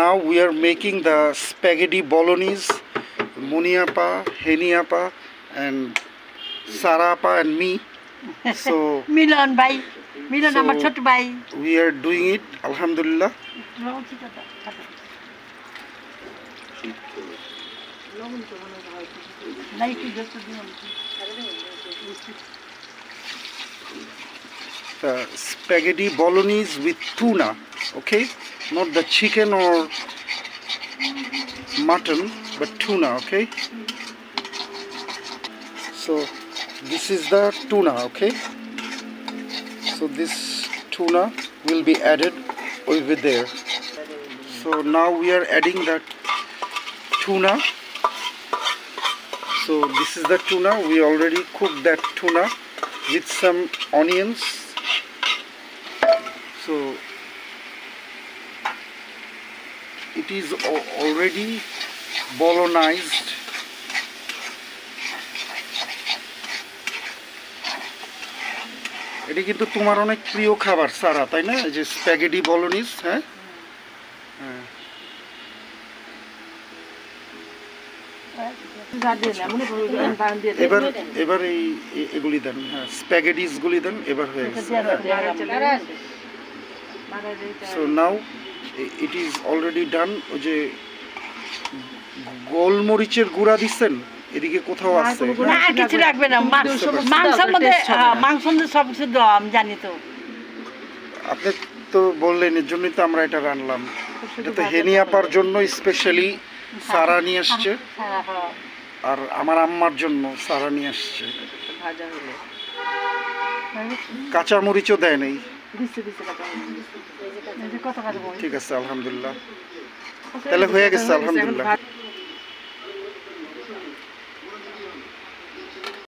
now we are making the spaghetti bolognese. Muniapa, Heniapa, and Sarapa and me. So Milan bhai, Milan amar chhoto bhai. We are doing it, alhamdulillah. The spaghetti bolognese with tuna, okay? Not the chicken or mutton, but tuna, okay? So this is the tuna, okay? So this tuna will be added over there. So now we are adding the tuna. So this is the tuna. We already cooked that tuna with some onions. So it is already bolognized. এটা কিন্তু তোমার অনেক প্রিয় খাবার সারা, তাই না? এই যে স্প্যাগেটি বলোনিজ, হ্যাঁ? এবার এবার এগুলি দেন, হ্যাঁ, স্প্যাগেটিস গুলি দেন, এবার হয়ে গেছে। So now it is already done. ওই যে গোলমরিচের গুঁড়া দিচ্ছেন এদিকে কোথাও আছে? না, কিছু লাগবে না। মাংসের মধ্যে সব কিছু দেওয়া আমি জানি তো। আপনি তো বললেন, এর জন্যই তো আমরা এটা রান্নাম। এটা তো হেনিয়াপার জন্য স্পেশালি সারা নিয়ে আসছে, আর আমার আম্মার জন্য সারা নিয়ে আসছে। কাঁচা মরিচও দেয় নাই। ঠিক আছে, আলহামদুলিল্লাহ। তাহলে হয়ে গেছে, আলহামদুলিল্লাহ।